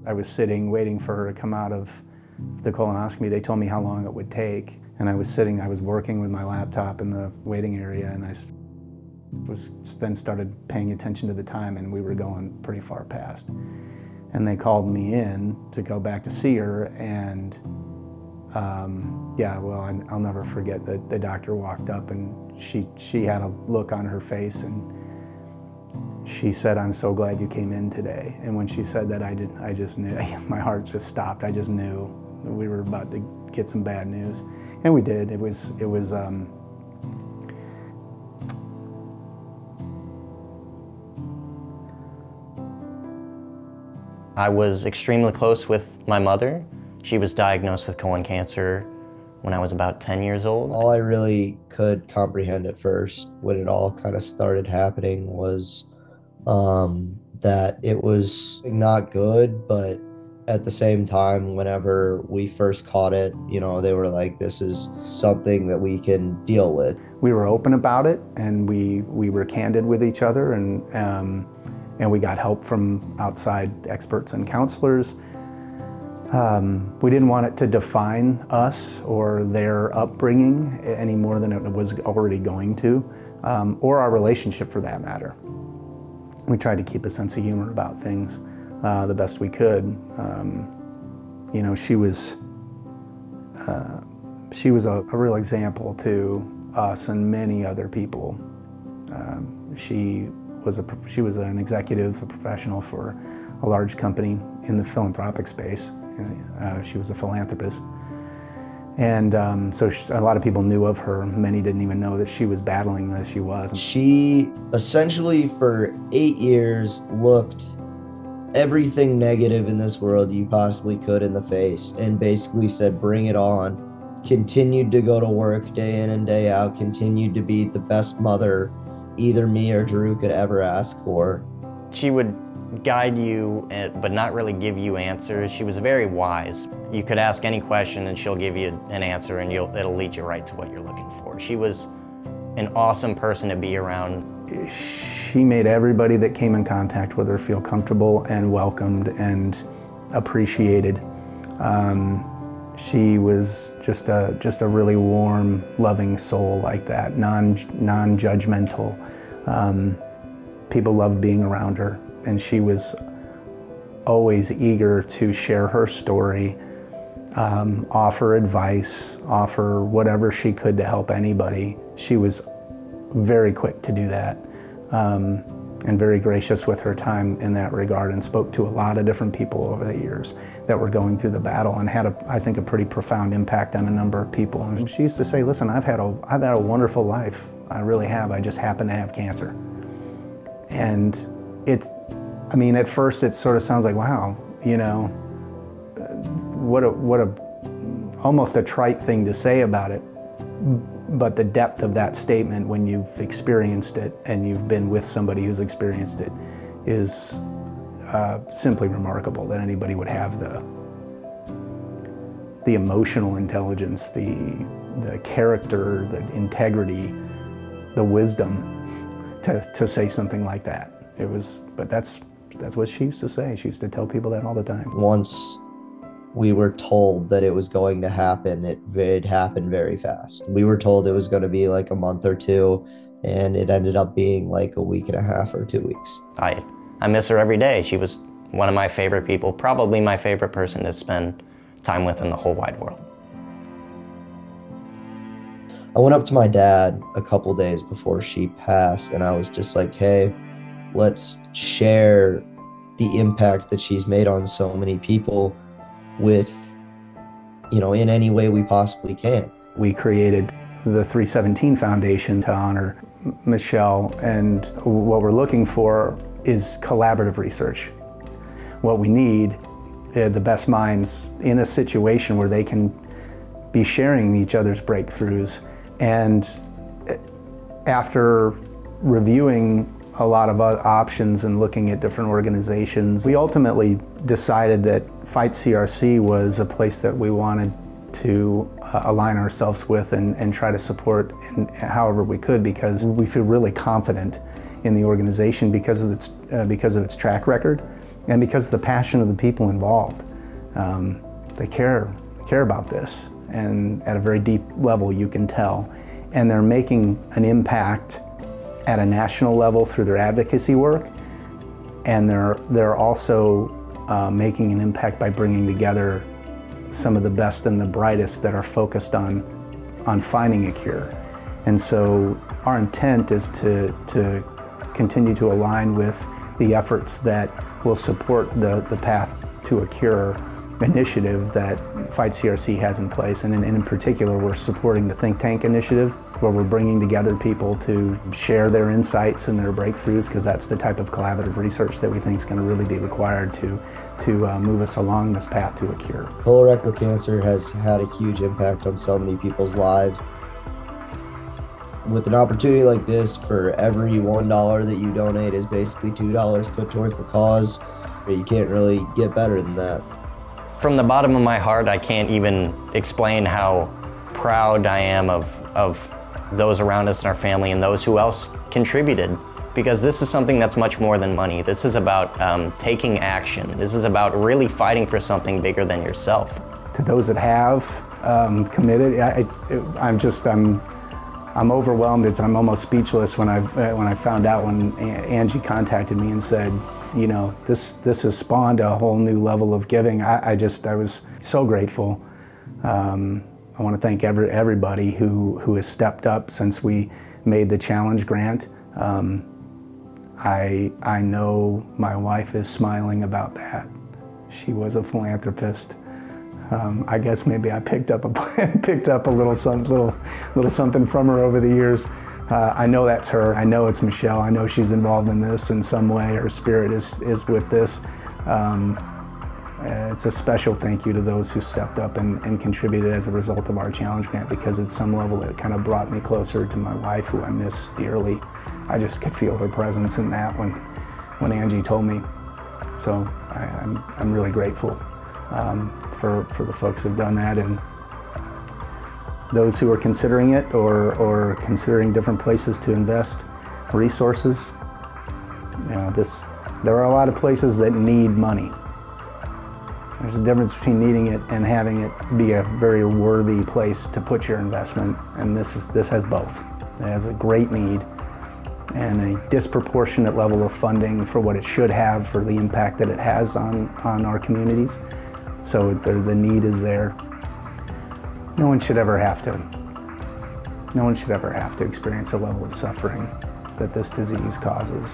I was sitting waiting for her to come out of the colonoscopy. They told me how long it would take, and I was working with my laptop in the waiting area, and I then started paying attention to the time, and we were going pretty far past. And they called me in to go back to see her, and yeah, well, I'll never forget that the doctor walked up, and she had a look on her face, and she said, "I'm so glad you came in today." And when she said that, I just knew, my heart just stopped. I just knew we were about to get some bad news. And we did. It was I was extremely close with my mother. She was diagnosed with colon cancer when I was about 10 years old. All I really could comprehend at first when it all kind of started happening was that it was not good, but at the same time, whenever we first caught it, you know, they were like, this is something that we can deal with. We were open about it, and we were candid with each other, and we got help from outside experts and counselors. We didn't want it to define us or their upbringing any more than it was already going to, or our relationship for that matter. We tried to keep a sense of humor about things the best we could. You know, she was a real example to us and many other people. She was an executive, a professional for a large company in the philanthropic space. She was a philanthropist. And so a lot of people knew of her. Many didn't even know that she was battling as she was. She essentially for 8 years looked everything negative in this world you possibly could in the face and basically said, bring it on. Continued to go to work day in and day out, continued to be the best mother either me or Drew could ever ask for. She would guide you, but not really give you answers. She was very wise. You could ask any question and she'll give you an answer, and it'll lead you right to what you're looking for. She was an awesome person to be around. She made everybody that came in contact with her feel comfortable and welcomed and appreciated. She was just a really warm, loving soul like that, non-judgmental. People loved being around her, and she was always eager to share her story, offer advice, offer whatever she could to help anybody. She was very quick to do that, and very gracious with her time in that regard, and spoke to a lot of different people over the years that were going through the battle, and had, I think, a pretty profound impact on a number of people. And she used to say, listen, I've had a wonderful life. I really have. I just happen to have cancer. And I mean, at first it sort of sounds like, wow, you know, almost a trite thing to say about it. But the depth of that statement when you've experienced it and you've been with somebody who's experienced it is simply remarkable, that anybody would have the emotional intelligence, the character, the integrity, the wisdom to say something like that. But that's what she used to say. She used to tell people that all the time. Once we were told that it was going to happen, it happened very fast. We were told it was going to be like a month or two, and it ended up being like a week and a half or 2 weeks. I miss her every day. She was one of my favorite people, probably my favorite person to spend time with in the whole wide world. I went up to my dad a couple days before she passed, and I was just like, hey, let's share the impact that she's made on so many people with, you know, in any way we possibly can. We created the 317 Foundation to honor Michelle, and what we're looking for is collaborative research. What we need, the best minds in a situation where they can be sharing each other's breakthroughs. And after reviewing a lot of options and looking at different organizations, we ultimately decided that Fight CRC was a place that we wanted to align ourselves with and try to support in however we could, because we feel really confident in the organization because of its track record and because of the passion of the people involved. They care about this, and at a very deep level you can tell. And they're making an impact at a national level through their advocacy work, and they're also making an impact by bringing together some of the best and the brightest that are focused on finding a cure. And so our intent is to continue to align with the efforts that will support the Path to a Cure initiative that Fight CRC has in place. And in particular, we're supporting the Think Tank initiative, where we're bringing together people to share their insights and their breakthroughs, because that's the type of collaborative research that we think is going to really be required to move us along this path to a cure. Colorectal cancer has had a huge impact on so many people's lives. With an opportunity like this, for every $1 that you donate is basically $2 put towards the cause. You can't really get better than that. From the bottom of my heart, I can't even explain how proud I am of those around us in our family and those who else contributed, because this is something that's much more than money. This is about taking action. This is about really fighting for something bigger than yourself. To those that have committed, I'm overwhelmed. I'm almost speechless when I found out, when Angie contacted me and said, you know, this has spawned a whole new level of giving. I was so grateful. I want to thank everybody who has stepped up since we made the challenge grant. I know my wife is smiling about that. She was a philanthropist. I guess maybe I picked up a little something from her over the years. I know that's her. I know it's Michelle. I know she's involved in this in some way. Her spirit is with this. It's a special thank you to those who stepped up and contributed as a result of our challenge grant, because at some level it kind of brought me closer to my wife, who I miss dearly. I just could feel her presence in that when Angie told me. So I'm really grateful for the folks who've done that, and those who are considering it or considering different places to invest resources. You know, there are a lot of places that need money. There's a difference between needing it and having it be a very worthy place to put your investment, and this has both. It has a great need and a disproportionate level of funding for what it should have for the impact that it has on our communities. So the need is there. No one should ever have to experience a level of suffering that this disease causes.